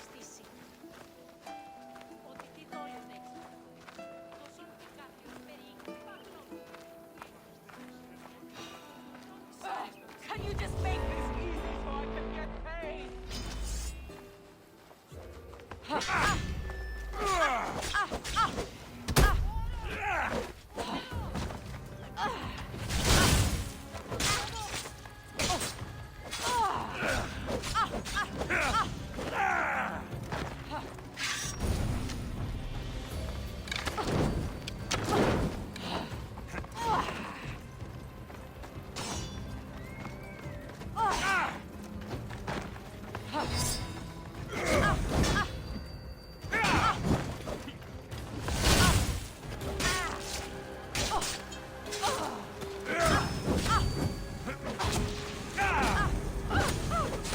ευχαριστήσει. Ότι τι δόλιο έχεις. Το σώμα και κάποιος περιείχνει πάνω. Can you just make this easy so I can get paid?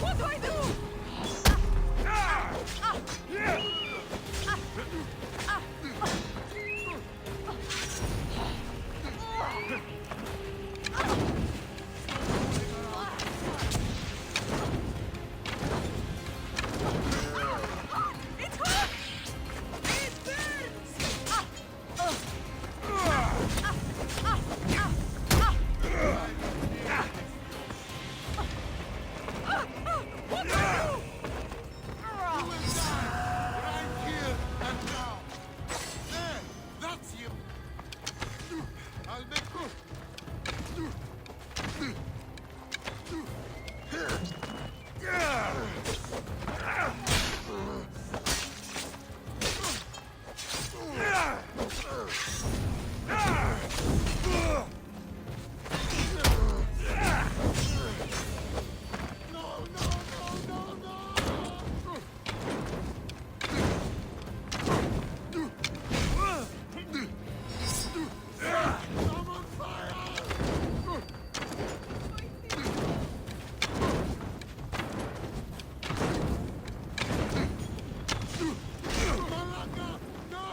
What do I do? It's hot! It burns! What do I do? Right here and now. There, that's him. I'll make good. No, no, no, no, no! I'm on fire! Malaka, no!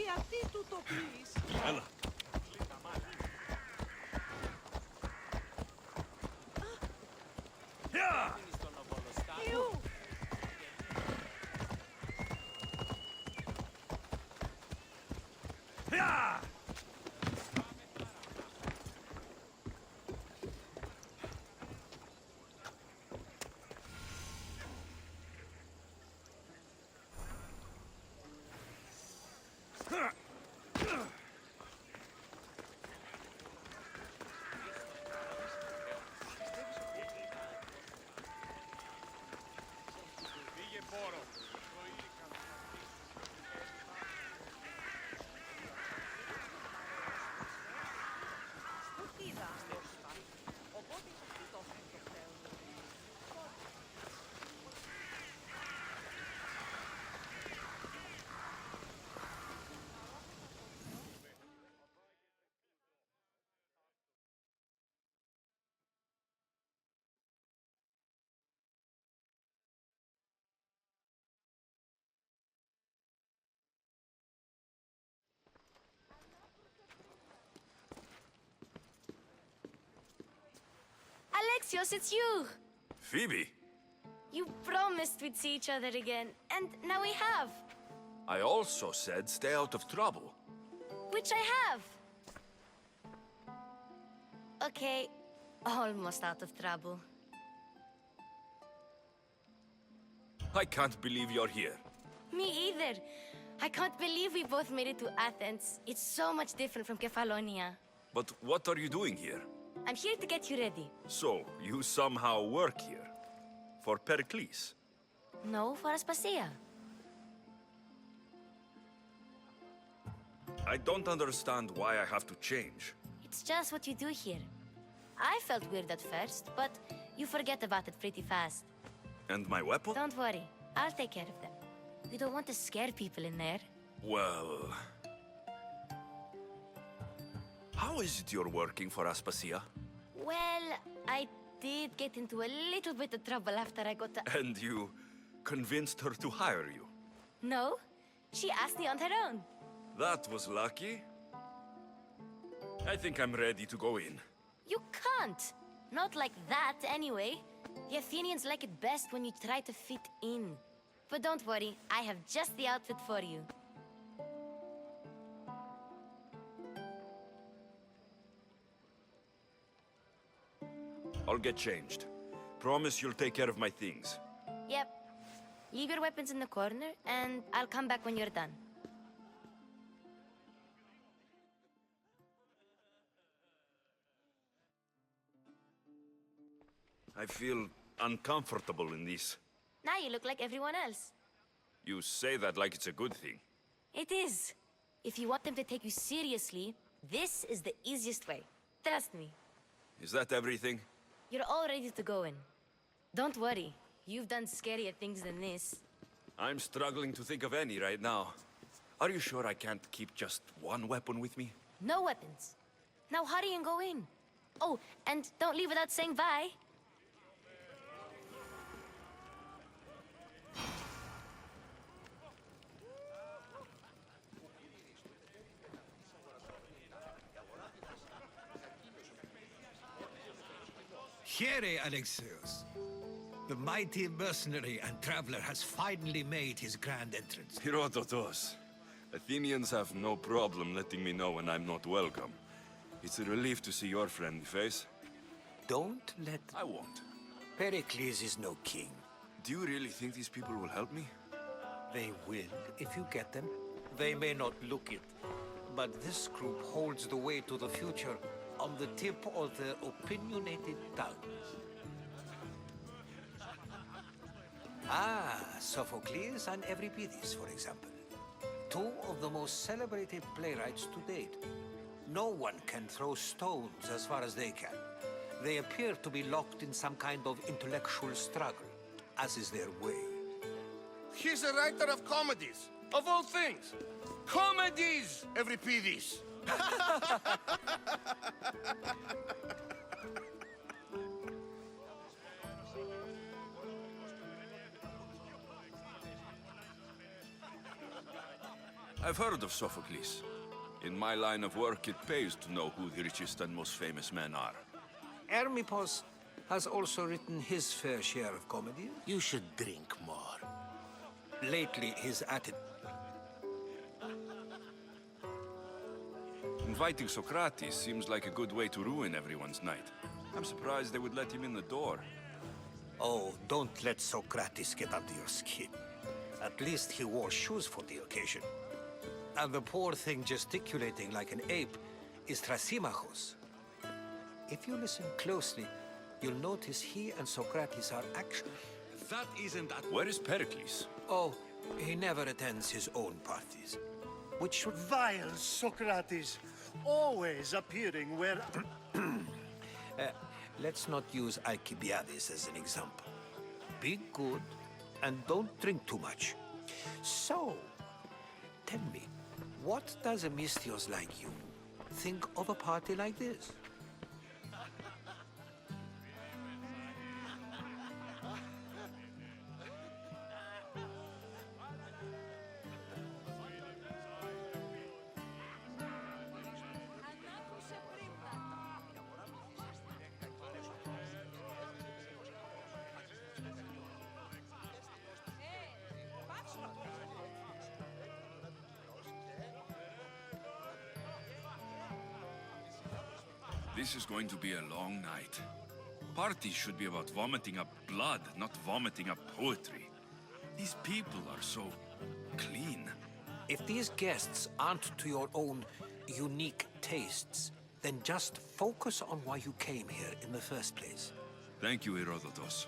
Γιατί του το πεις? Έλα. Ιού! Alexios, it's you! Phoebe, You promised we'd see each other again, and now we have. I also said stay out of trouble. Which I have. Okay, almost out of trouble. I can't believe you're here. Me either. I can't believe we both made it to Athens. It's so much different from Kefalonia. But what are you doing here? I'm here to get you ready. So, you somehow work here? For Pericles? No, for Aspasia. I don't understand why I have to change. It's just what you do here. I felt weird at first, but you forget about it pretty fast. And my weapon? Don't worry, I'll take care of them. We don't want to scare people in there. Well... How is it you're working for Aspasia? Well, I did get into a little bit of trouble after I got to... And you convinced her to hire you? No, she asked me on her own. That was lucky. I think I'm ready to go in. You can't. Not like that, anyway. The Athenians like it best when you try to fit in. But don't worry, I have just the outfit for you. I'll get changed. Promise you'll take care of my things. Yep. Leave your weapons in the corner, and I'll come back when you're done. I feel uncomfortable in this. Now you look like everyone else. You say that like it's a good thing. It is. If you want them to take you seriously, this is the easiest way. Trust me. Is that everything? You're all ready to go in. Don't worry. You've done scarier things than this. I'm struggling to think of any right now. Are you sure I can't keep just one weapon with me? No weapons. Now hurry and go in. Oh, and don't leave without saying bye. Here, Alexios. The mighty mercenary and traveler has finally made his grand entrance. Herodotos. Athenians have no problem letting me know when I'm not welcome. It's a relief to see your friendly face. Don't let... I won't. Pericles is no king. Do you really think these people will help me? They will, if you get them. They may not look it, but this group holds the way to the future on the tip of their opinionated tongues. Ah, Sophocles and Euripides, for example. Two of the most celebrated playwrights to date. No one can throw stones as far as they can. They appear to be locked in some kind of intellectual struggle, as is their way. He's a writer of comedies, of all things. Comedies, Euripides. I've heard of Sophocles. In my line of work, it pays to know who the richest and most famous men are. Hermippos has also written his fair share of comedy. You should drink more. Lately, he's at it. Inviting Socrates seems like a good way to ruin everyone's night. I'm surprised they would let him in the door. Oh, don't let Socrates get under your skin. At least he wore shoes for the occasion. And the poor thing gesticulating like an ape is Thrasymachos. If you listen closely, you'll notice he and Socrates are actually... That isn't that... Where is Pericles? Oh, he never attends his own parties. Which should... Vile Socrates, always appearing where... Let's not use Alcibiades as an example. Be good and don't drink too much. So, tell me, what does a Misthios like you think of a party like this? This is going to be a long night. Parties should be about vomiting up blood, not vomiting up poetry. These people are so clean. If these guests aren't to your own unique tastes, then just focus on why you came here in the first place. Thank you, Herodotus.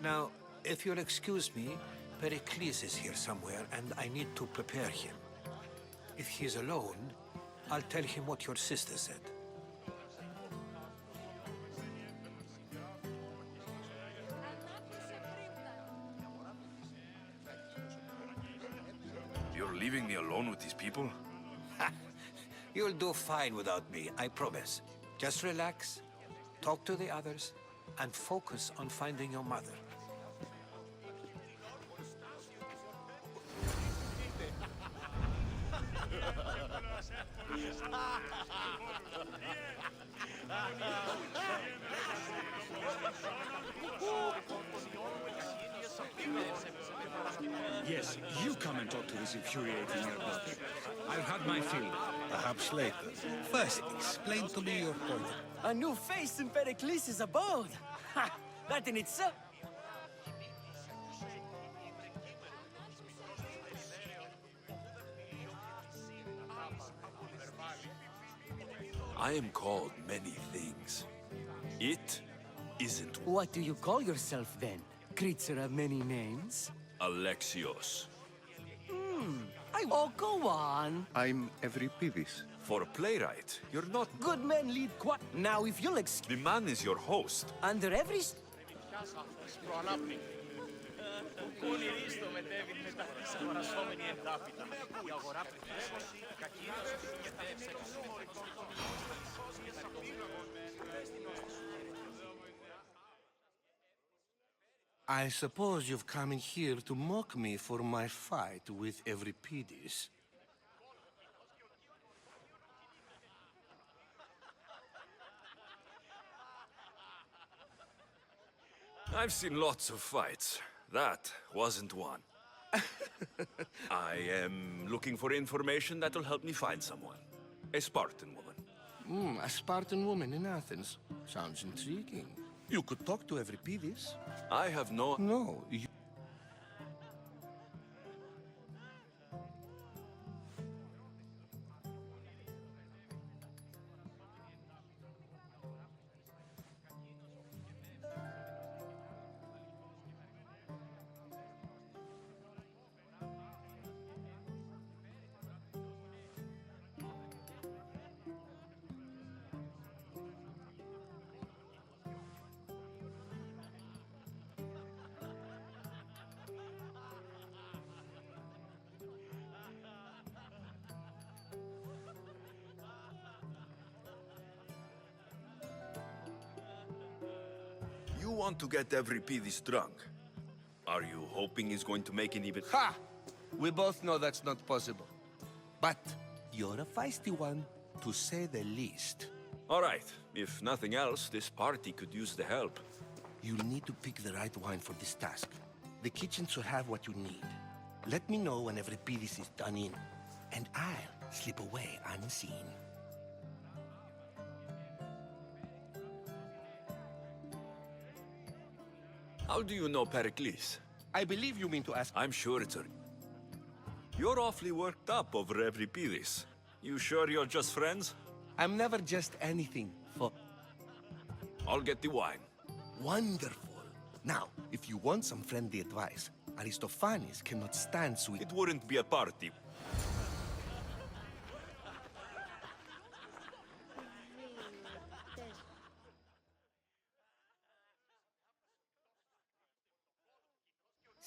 Now, if you'll excuse me, Pericles is here somewhere, and I need to prepare him. If he's alone, I'll tell him what your sister said. You're leaving me alone with these people? You'll do fine without me, I promise. Just relax, talk to the others, and focus on finding your mother. Yes, you come and talk to this infuriating elbow. I've had my fill. Perhaps later. First, explain to me your point. A new face in Pericles' abode! Ha! That in itself... I am called many things. It isn't What do you call yourself then? Creature of many names? Alexios. Oh, go on! I'm Euripides. For a playwright, you're not... Good men lead quiet. Now, if you'll The man is your host. under every... I suppose you've come in here to mock me for my fight with Euripides. I've seen lots of fights. That wasn't one. I am looking for information that'll help me find someone. A Spartan woman. A Spartan woman in Athens. Sounds intriguing. You could talk to Euripides. I have no... No, you... You want to get Euripides drunk. Are you hoping he's going to make an even... Ha! We both know that's not possible. But you're a feisty one, to say the least. All right. If nothing else, this party could use the help. You'll need to pick the right wine for this task. The kitchen should have what you need. Let me know when Euripides is done in, and I'll slip away unseen. How do you know Pericles? I believe you mean to ask... I'm sure it's a... You're awfully worked up over Euripides. You sure you're just friends? I'm never just anything for... I'll get the wine. Wonderful. Now, if you want some friendly advice, Aristophanes cannot stand sweet... It wouldn't be a party.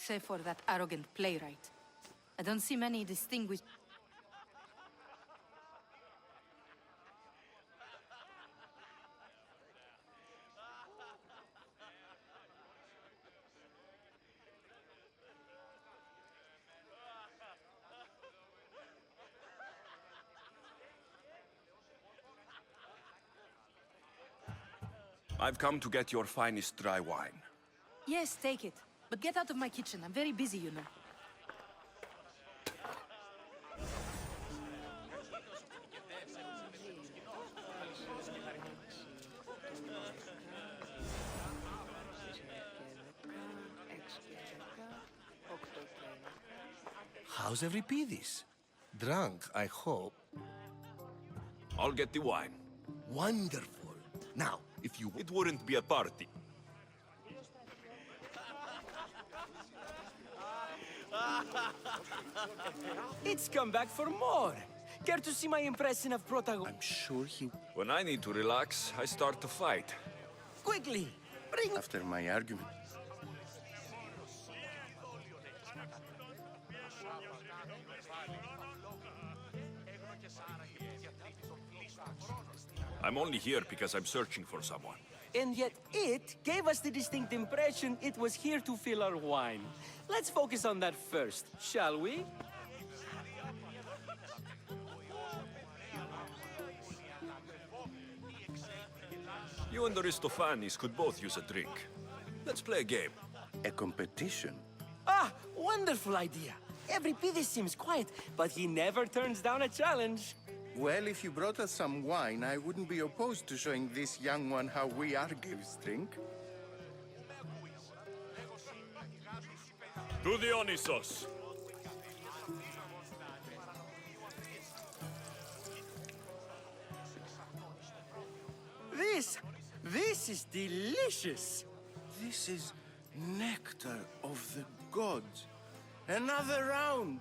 Save for that arrogant playwright. I don't see many distinguished... I've come to get your finest dry wine. Yes, take it. But get out of my kitchen. I'm very busy, you know. How's Euripides? Drunk, I hope. I'll get the wine. Wonderful. Now, if you... It wouldn't be a party. It's come back for more. Care to see my impression of protagonist? I'm sure he... When I need to relax, I start to fight. Quickly, bring... After my argument. I'm only here because I'm searching for someone. And yet it gave us the distinct impression it was here to fill our wine. Let's focus on that first, shall we? You and Aristophanes could both use a drink. Let's play a game. A competition? Ah, wonderful idea. Euripides seems quiet, but he never turns down a challenge. Well, if you brought us some wine, I wouldn't be opposed to showing this young one how we Argives drink. To Dionysos. This is delicious. This is nectar of the gods. Another round.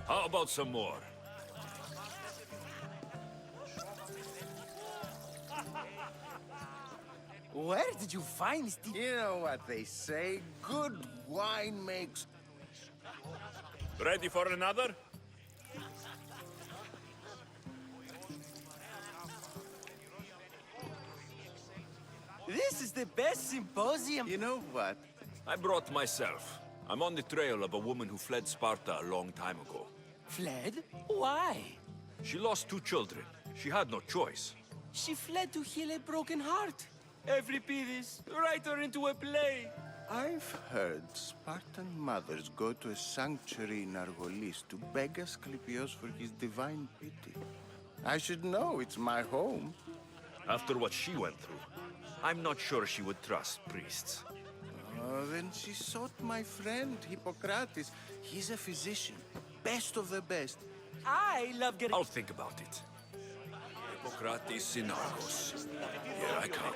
How about some more? Where did you find this? You know what they say, good wine makes... Ready for another? This is the best symposium. You know what? I brought myself. I'm on the trail of a woman who fled Sparta a long time ago. Fled? Why? She lost 2 children. She had no choice. She fled to heal a broken heart. Euripides, write her into a play. I've heard Spartan mothers go to a sanctuary in Argolis to beg Asclepios for his divine pity. I should know, it's my home. After what she went through, I'm not sure she would trust priests. Oh, then she sought my friend, Hippocrates. He's a physician, best of the best. I love getting... I'll think about it. Hippocrates in Argos. Here I come.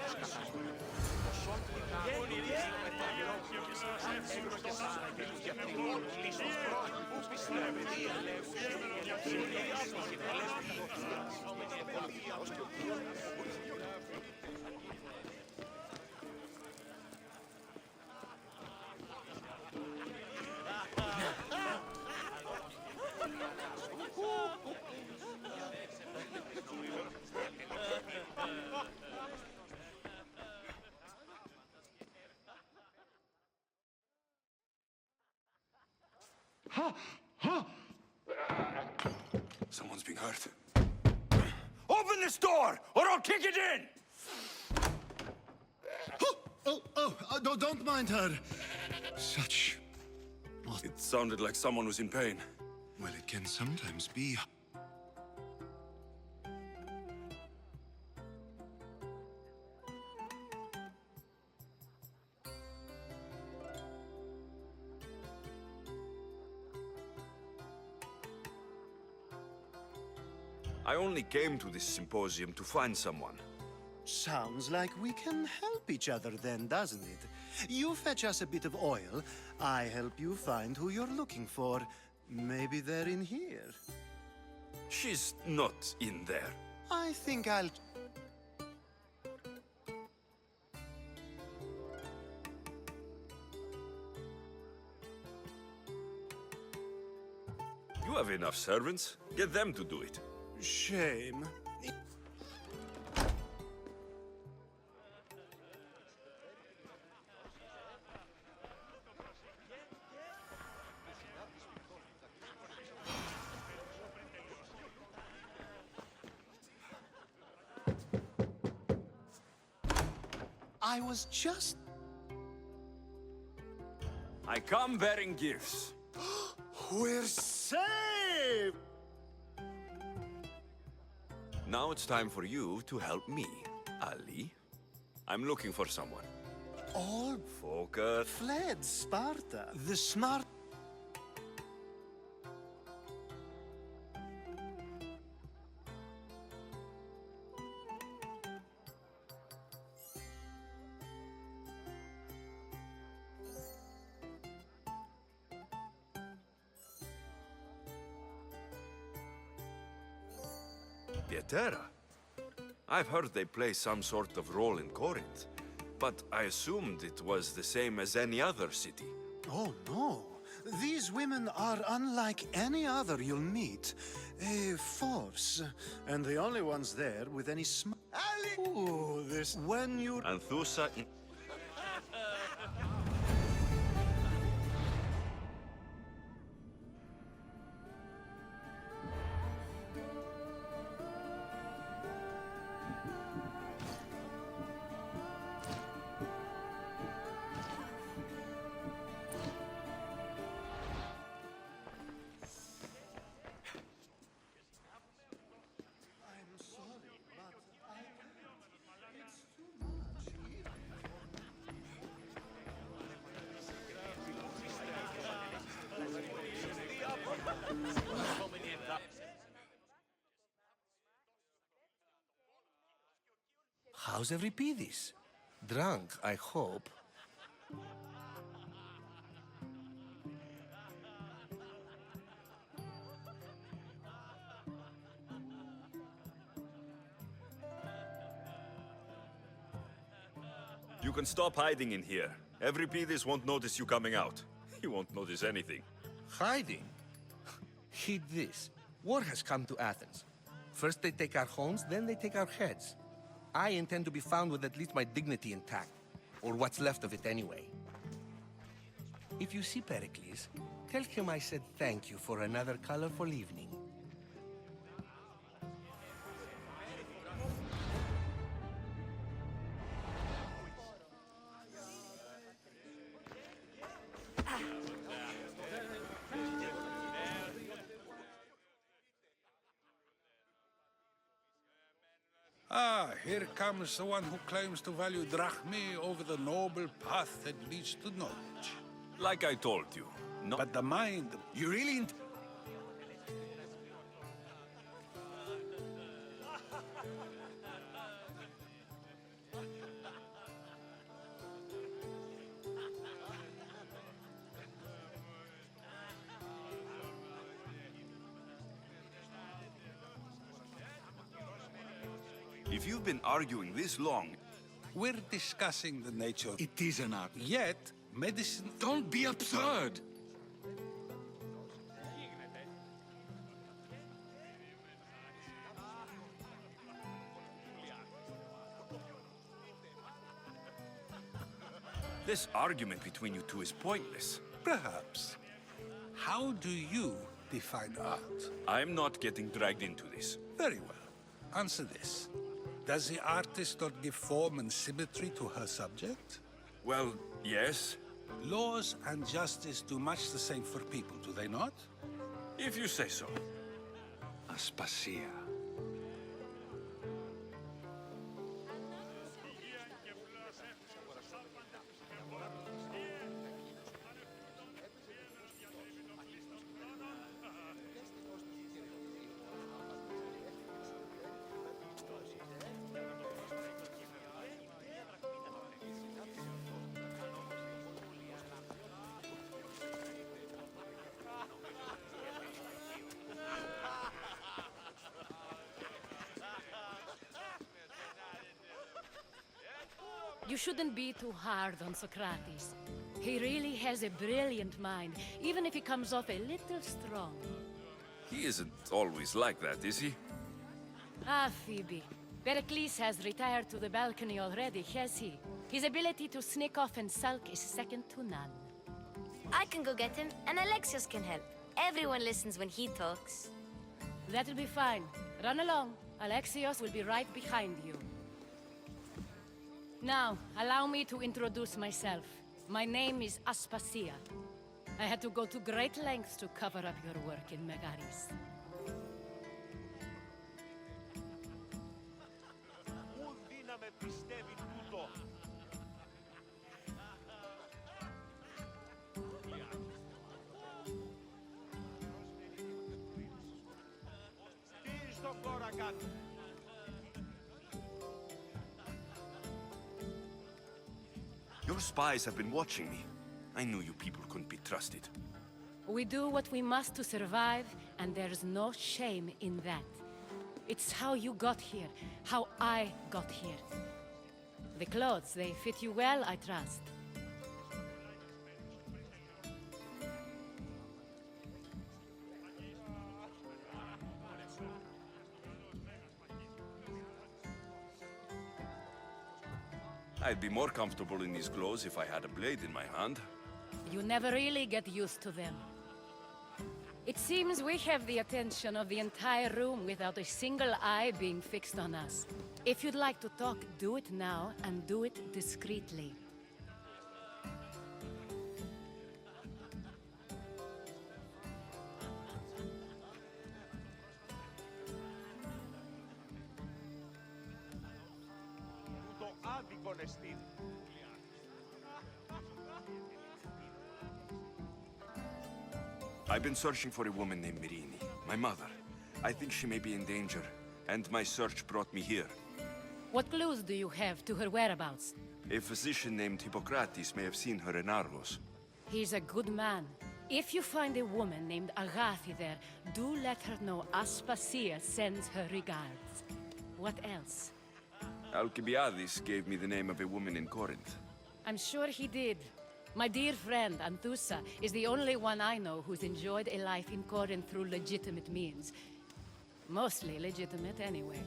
Someone's being hurt. Open this door, or I'll kick it in! Don't mind her. Such... It sounded like someone was in pain. Well, it can sometimes be. I only came to this symposium to find someone. Sounds like we can help each other then, doesn't it? You fetch us a bit of oil, I help you find who you're looking for. Maybe they're in here. She's not in there. I think I'll... You have enough servants. Get them to do it. Shame. I was just... I come bearing gifts. We're saved! Now it's time for you to help me, Ali. I'm looking for someone. all Focus. fled Sparta. The smart... Pieterra. I've heard they play some sort of role in Corinth, but I assumed it was the same as any other city. Oh, no. These women are unlike any other you'll meet. A force. And the only ones there with any Ooh, this... When you... Anthusa in... How's Euripides? Drunk, I hope. You can stop hiding in here. Euripides won't notice you coming out. He won't notice anything. Hiding? Heed this. War has come to Athens. First they take our homes, then they take our heads. I intend to be found with at least my dignity intact. Or what's left of it anyway. If you see Pericles, tell him I said thank you for another colorful evening. Ah, here comes the one who claims to value drachmae over the noble path that leads to knowledge. Like I told you, no... But the mind... You really... If you've been arguing this long... We're discussing the nature... It is an art. Yet, medicine... Don't be absurd! This argument between you two is pointless. Perhaps. How do you define art? I'm not getting dragged into this. Very well. Answer this. Does the artist not give form and symmetry to her subject? Well, yes. Laws and justice do much the same for people, do they not? If you say so. Aspasia. You shouldn't be too hard on Socrates. He really has a brilliant mind, even if he comes off a little strong. He isn't always like that, is he? Ah, Phoebe. Pericles has retired to the balcony already, has he? His ability to sneak off and sulk is second to none. I can go get him, and Alexios can help. Everyone listens when he talks. That'll be fine. Run along. Alexios will be right behind you. Now, allow me to introduce myself. My name is Aspasia. I had to go to great lengths to cover up your work in Megaris. Your spies have been watching me. I knew you people couldn't be trusted. We do what we must to survive, and there's no shame in that. It's how you got here, how I got here. The clothes, they fit you well, I trust. I'd be more comfortable in these clothes if I had a blade in my hand. You never really get used to them. It seems we have the attention of the entire room without a single eye being fixed on us. If you'd like to talk, do it now, and do it discreetly. I've been searching for a woman named Myrrine, my mother. I think she may be in danger, and my search brought me here. What clues do you have to her whereabouts? A physician named Hippocrates may have seen her in Argos. He's a good man. If you find a woman named Agathi there, do let her know Aspasia sends her regards. What else? Alcibiades gave me the name of a woman in Corinth. I'm sure he did. My dear friend, Anthusa, is the only one I know who's enjoyed a life in Corinth through legitimate means. Mostly legitimate, anyway.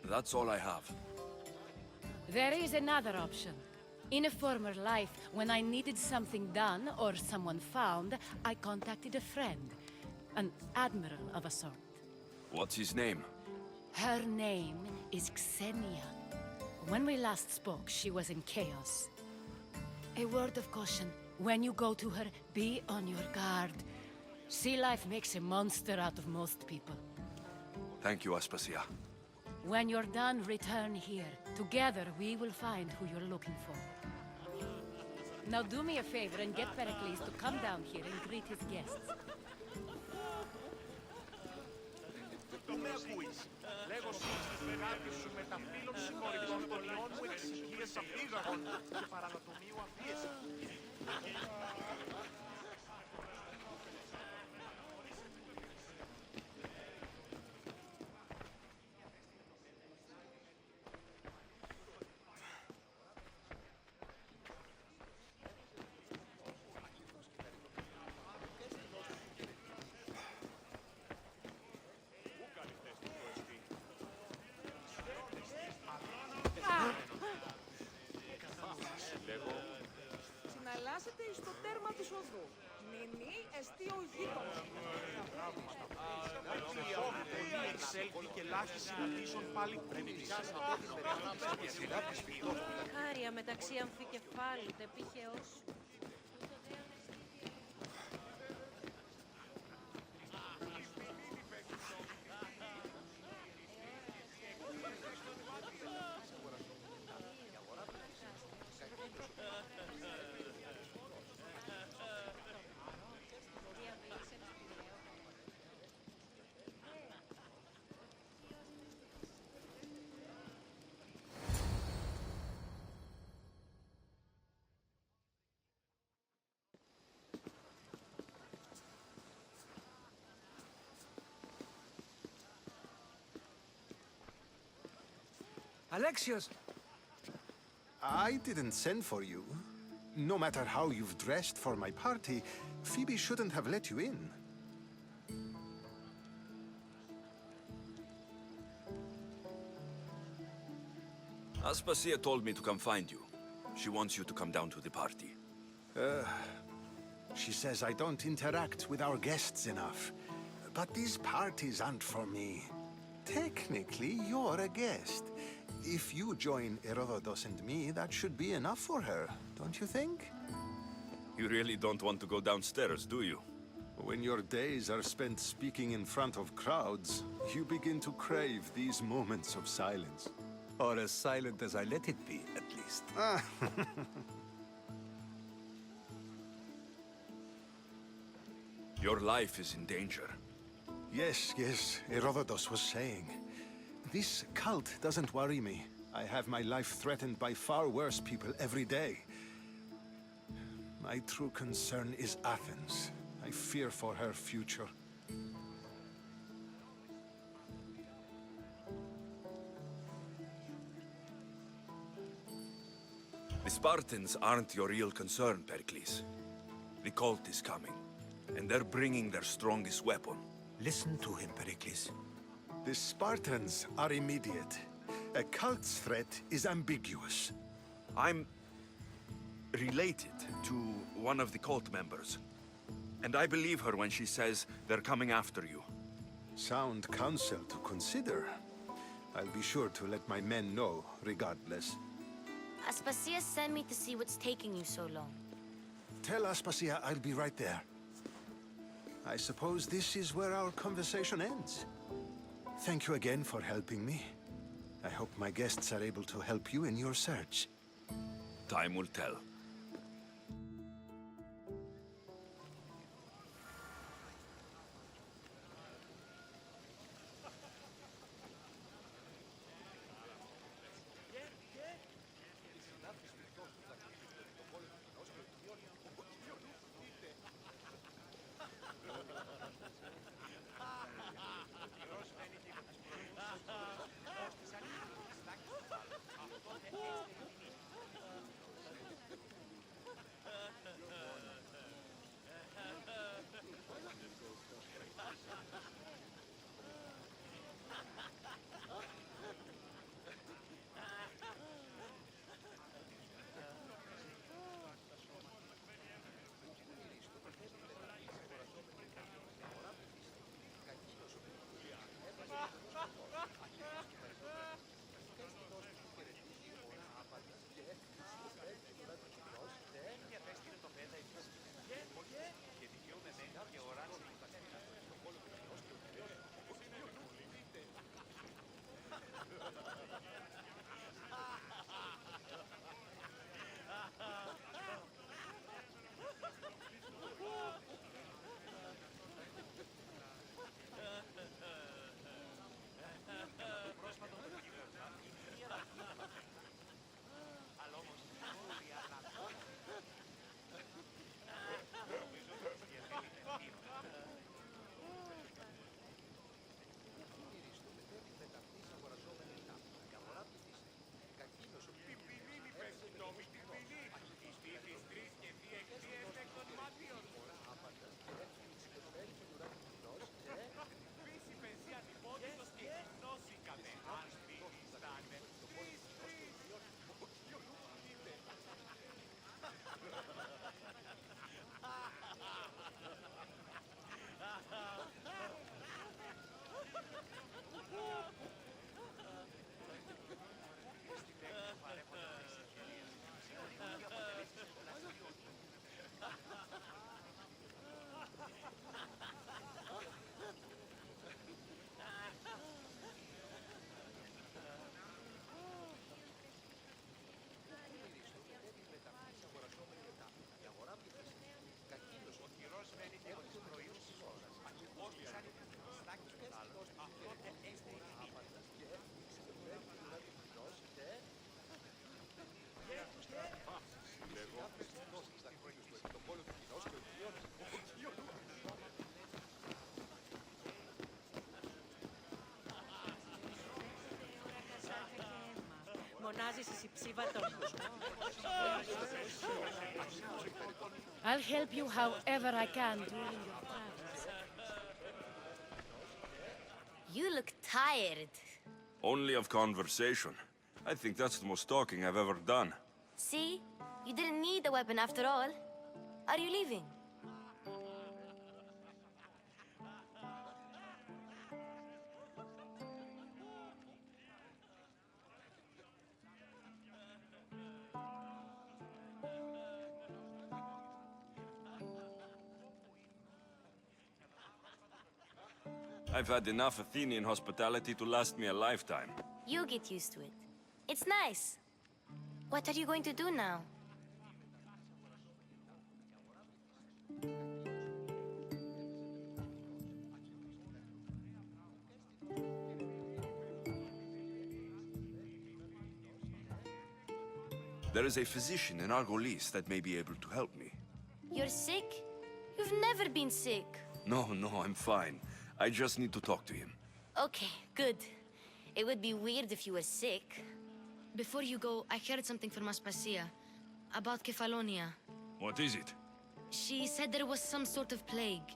That's all I have. There is another option. In a former life, when I needed something done or someone found, I contacted a friend. An admiral of a sort. What's his name? Her name is Xenia. When we last spoke, she was in chaos. A word of caution. When you go to her, be on your guard. Sea life makes a monster out of most people. Thank you, Aspasia. When you're done, return here. Together, we will find who you're looking for. Now do me a favor and get Pericles to come down here and greet his guests. Το με ακούεις. Λέγω στις πεγάτες σου με τα φύλλων συγχωρητών των ιών μου εξηγίες απίγαγων και παρανατομίου αφίεσα. Συναλλάσσεται εις το τέρμα της οδού. Νινή εστί ο γείτονος. Εξέλθει και λάχι συναντήσεων πάλι κούτης. Χάρια μεταξύ αμφικεφάλου τεπίχεως. Alexios! I didn't send for you. No matter how you've dressed for my party, Phoebe shouldn't have let you in. Aspasia told me to come find you. She wants you to come down to the party. She says I don't interact with our guests enough. But these parties aren't for me. Technically, you're a guest. If you join Herodotus and me, that should be enough for her, don't you think? You really don't want to go downstairs, do you? When your days are spent speaking in front of crowds, you begin to crave these moments of silence. Or as silent as I let it be, at least. Your life is in danger. Yes, Herodotus was saying. This cult doesn't worry me. I have my life threatened by far worse people every day. My true concern is Athens. I fear for her future. The Spartans aren't your real concern, Pericles. The cult is coming, and they're bringing their strongest weapon. Listen to him, Pericles. The Spartans are immediate. A cult's threat is ambiguous. I'm related to one of the cult members, and I believe her when she says they're coming after you. Sound counsel to consider. I'll be sure to let my men know, regardless. Aspasia sent me to see what's taking you so long. Tell Aspasia I'll be right there. I suppose this is where our conversation ends. Thank you again for helping me. I hope my guests are able to help you in your search. Time will tell. I'll help you however I can during your travels. You look tired. Only of conversation. I think that's the most talking I've ever done. See? You didn't need the weapon after all. Are you leaving? I've had enough Athenian hospitality to last me a lifetime. You get used to it. It's nice. What are you going to do now? There is a physician in Argolis that may be able to help me. You're sick? You've never been sick. No, I'm fine. I just need to talk to him. Okay, good. It would be weird if you were sick. Before you go, I heard something from Aspasia about Kefalonia. What is it? She said there was some sort of plague.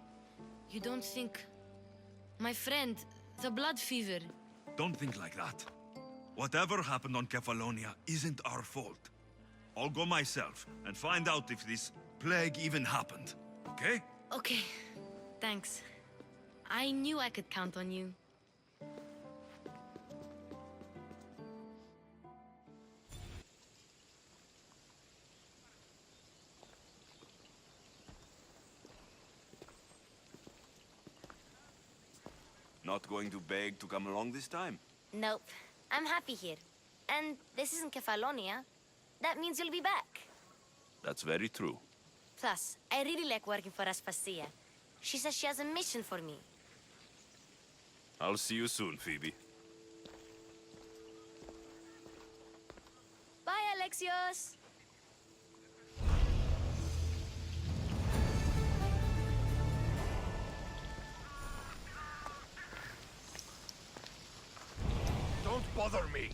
You don't think... My friend, the blood fever. Don't think like that. Whatever happened on Kefalonia isn't our fault. I'll go myself and find out if this plague even happened, okay? Okay, thanks. I knew I could count on you. Not going to beg to come along this time? Nope. I'm happy here. And this isn't Kefalonia. That means you'll be back. That's very true. Plus, I really like working for Aspasia. She says she has a mission for me. I'll see you soon, Phoebe. Bye, Alexios! Don't bother me!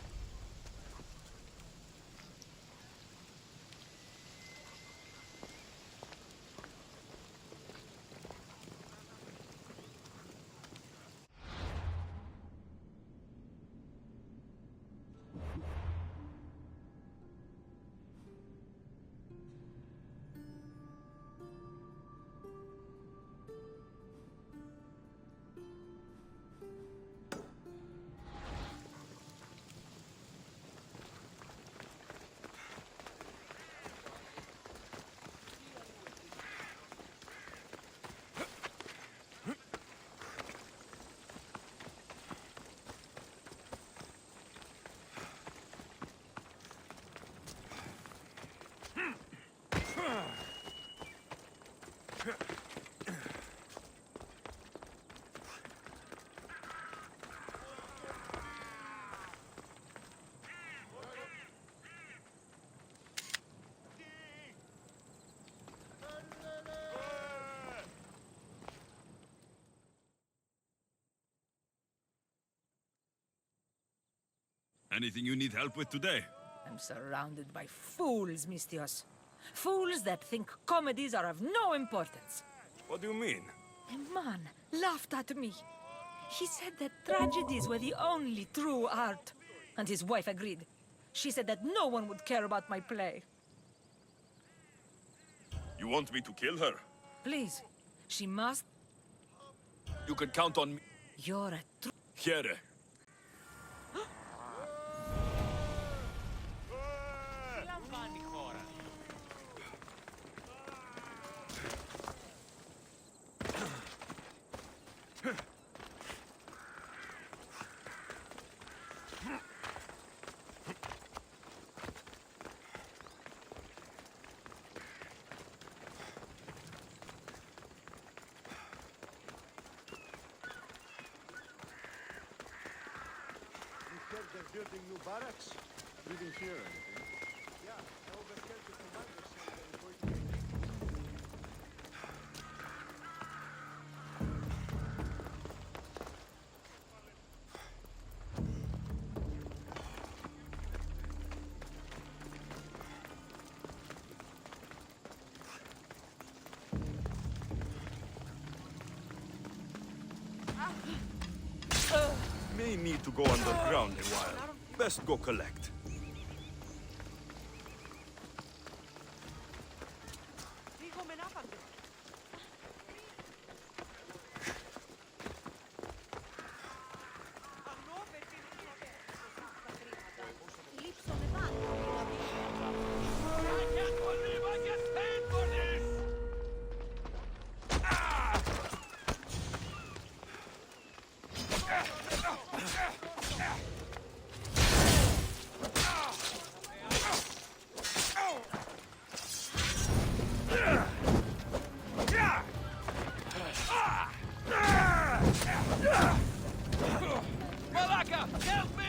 Anything you need help with today? I'm surrounded by fools, Mistios. Fools that think comedies are of no importance. What do you mean? A man laughed at me. He said that tragedies were the only true art. And his wife agreed. She said that no one would care about my play. You want me to kill her? Please, she must. You can count on me. You're a true... Here. They're building new barracks? We didn't hear anything. Yeah, I overheard the commander saying they're going to make... May need to go underground a while. Best go collect. Malaka, help me!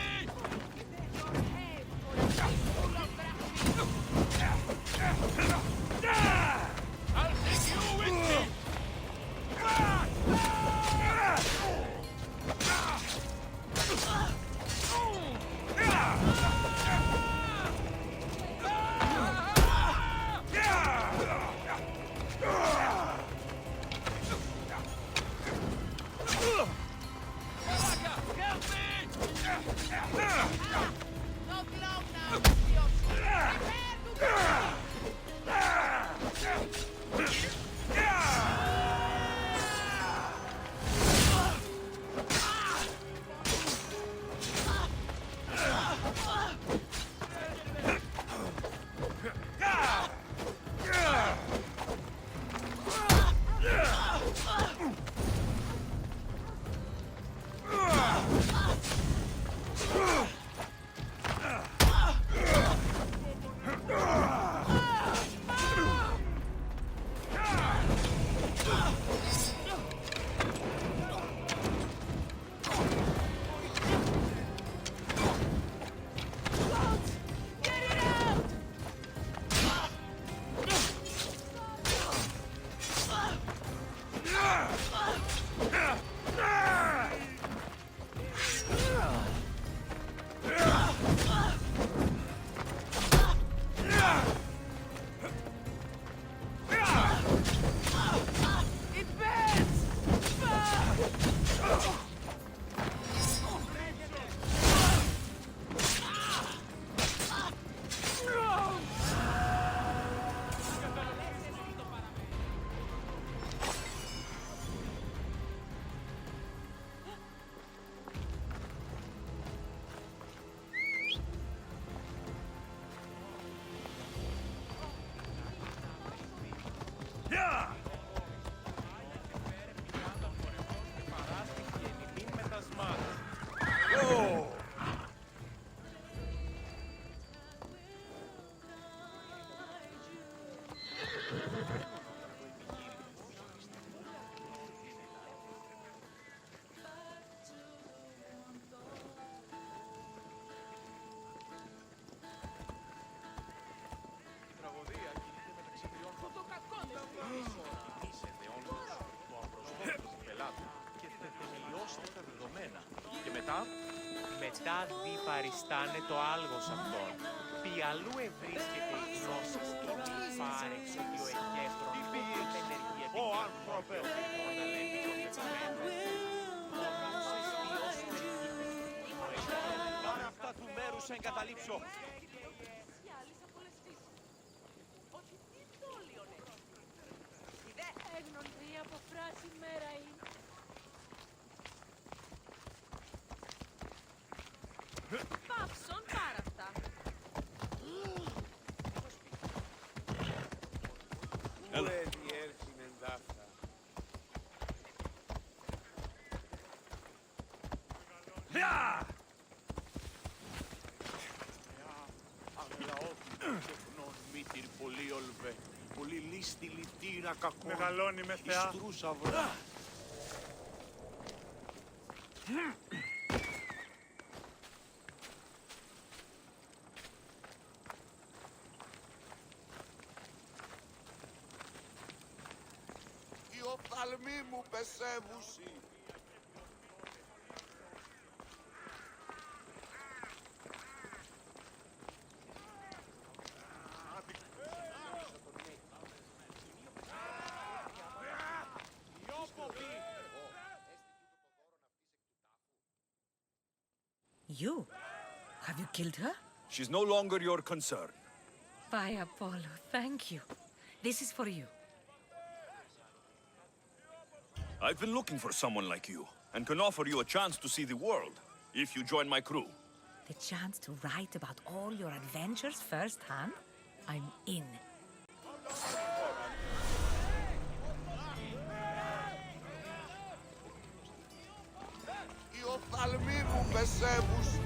μετά διπαριστάνε το άλγος αυτόν. Πι αλλού ευρίσκεται η γνώσης ή μη πάρεξε ότι ο εκέφρον ούτε ενεργειετικά. Ω άνθρωπε! Πάμε αυτά του μέρους εγκαταλείψω. Έγνονται από φράση μέρα είναι. Πάψον πάρα αυτά. Έλα. Διέρχειν εντάφτα. Αγλαόφιλος τεχνών μήτυρ πολύ ολβέ. Πολύ λίστη λιτήρα κακό. Μεγαλώνει με θεά. Ιστρούσα βρά. Οι οφθαλμοί μου πεσεύουσι. You? Have you killed her? She's no longer your concern. By Apollo, thank you. This is for you. I've been looking for someone like you, and can offer you a chance to see the world, if you join my crew. The chance to write about all your adventures firsthand? I'm in. Οι οφθαλμοί μου πεσεύουσι.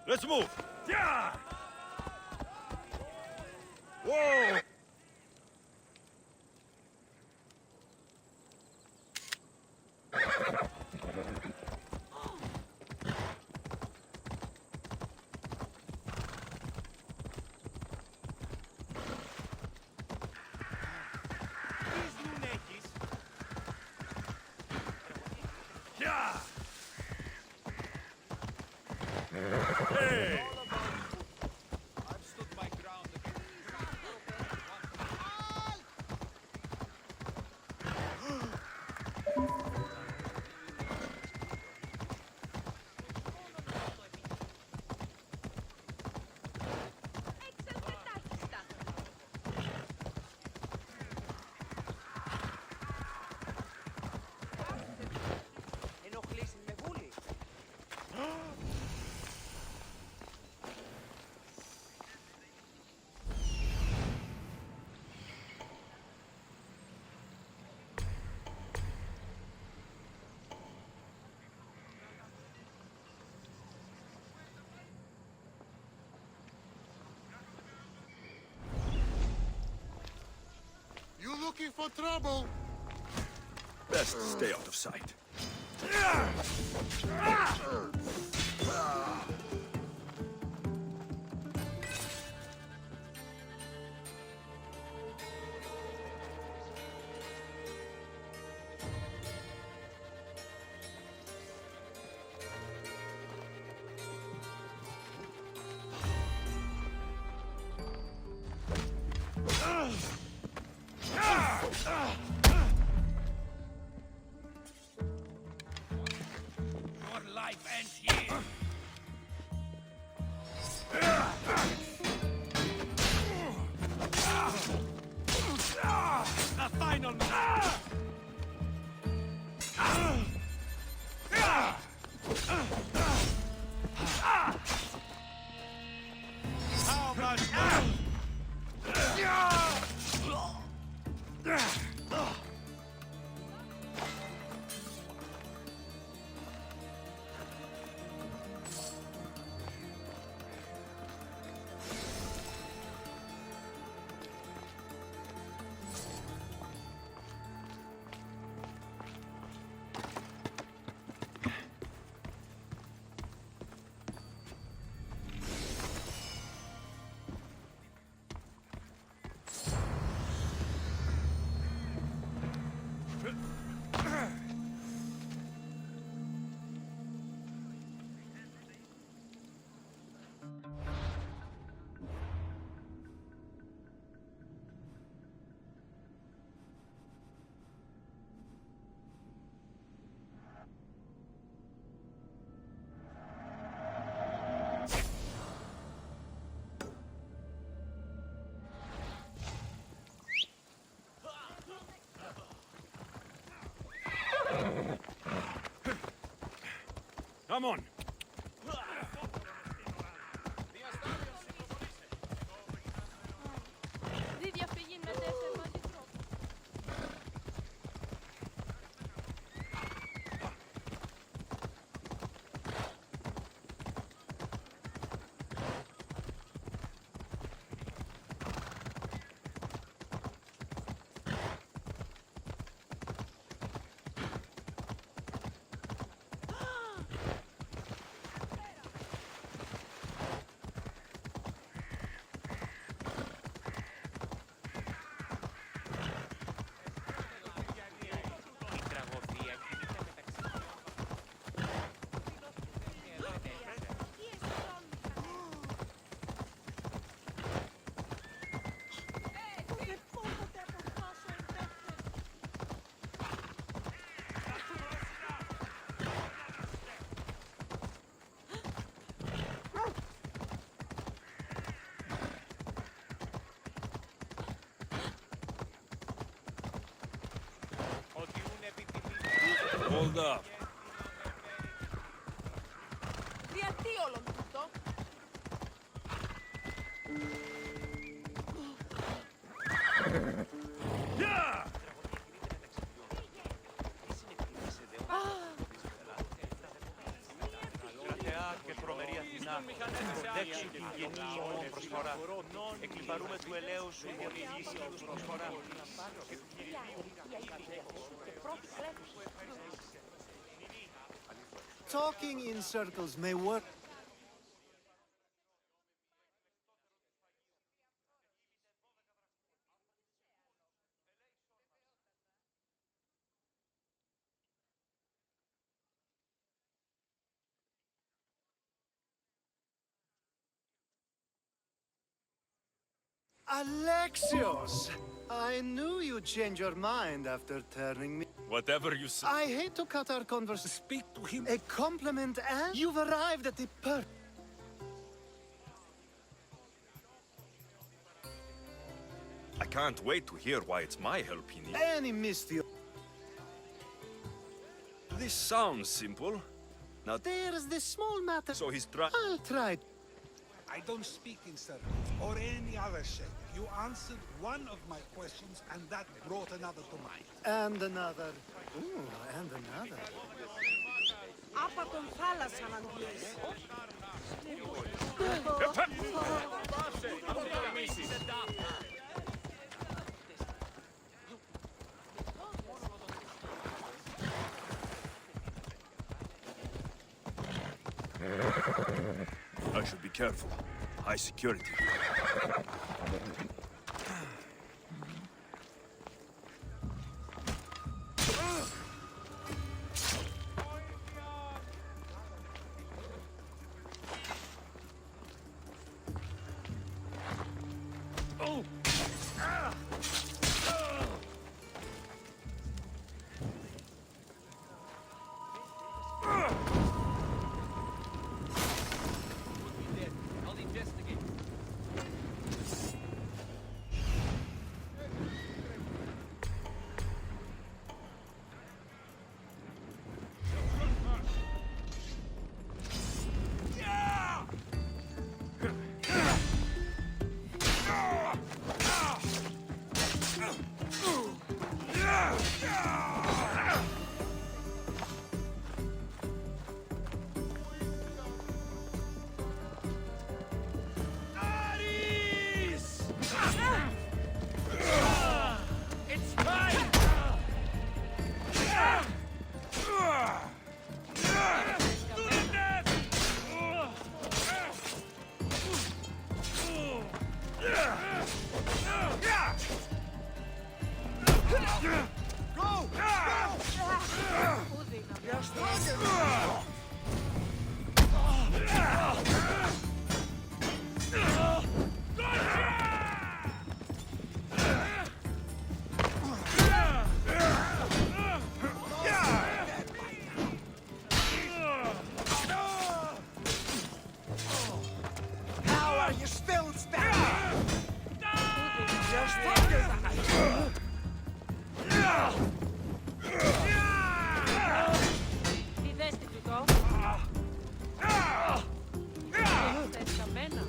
Let's move! Yeah! Whoa! Hey! You looking for trouble? Best stay out of sight. Your life ends here. The final How much Come on. Hold up. Γιατί όλο τούτο? Κρατεά και τρομερή Αθηνά, δέξου την γενή ημών προσφορά. Εκλυπαρούμε του ελαίου σου διαθυγής προσφορά. Και του κηρυγίου Talking in circles may work. Alexios! I knew you'd change your mind after turning me. Whatever you say. I hate to cut our conversation. Speak to him. A compliment, and you've arrived at the I can't wait to hear why it's my help he needs. Any misty. This sounds simple. Now, There's this small matter. so he's trying. I'll try. I don't speak in circles or any other shape. You answered one of my questions, and that brought another to mind. And another. Ooh, and another. Άπα τον θάλασσα να αντλήσει. I should be careful. High security. Τι θες τι τούτο? Θες καμένα.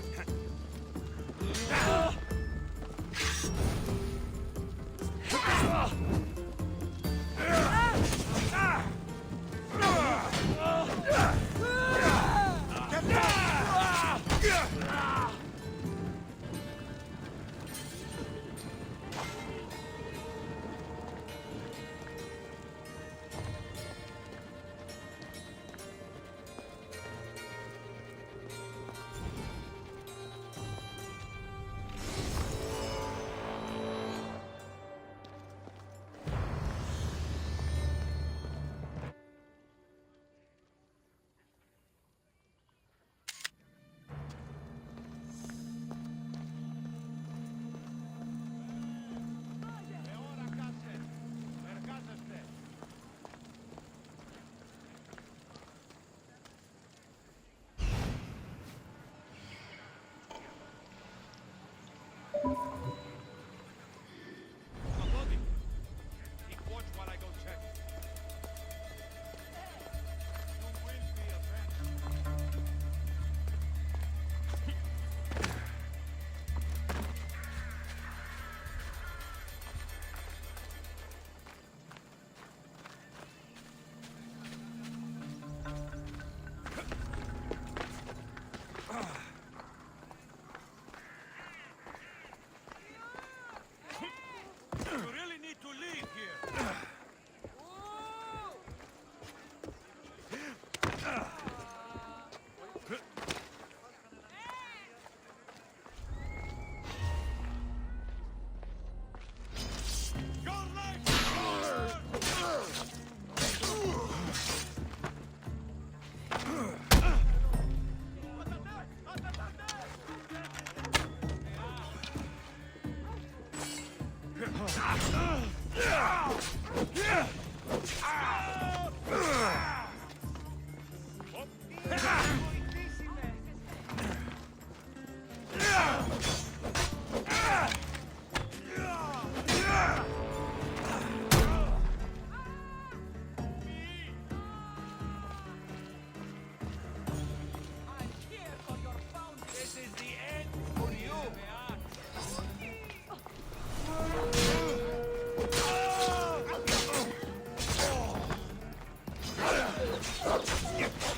Yeah.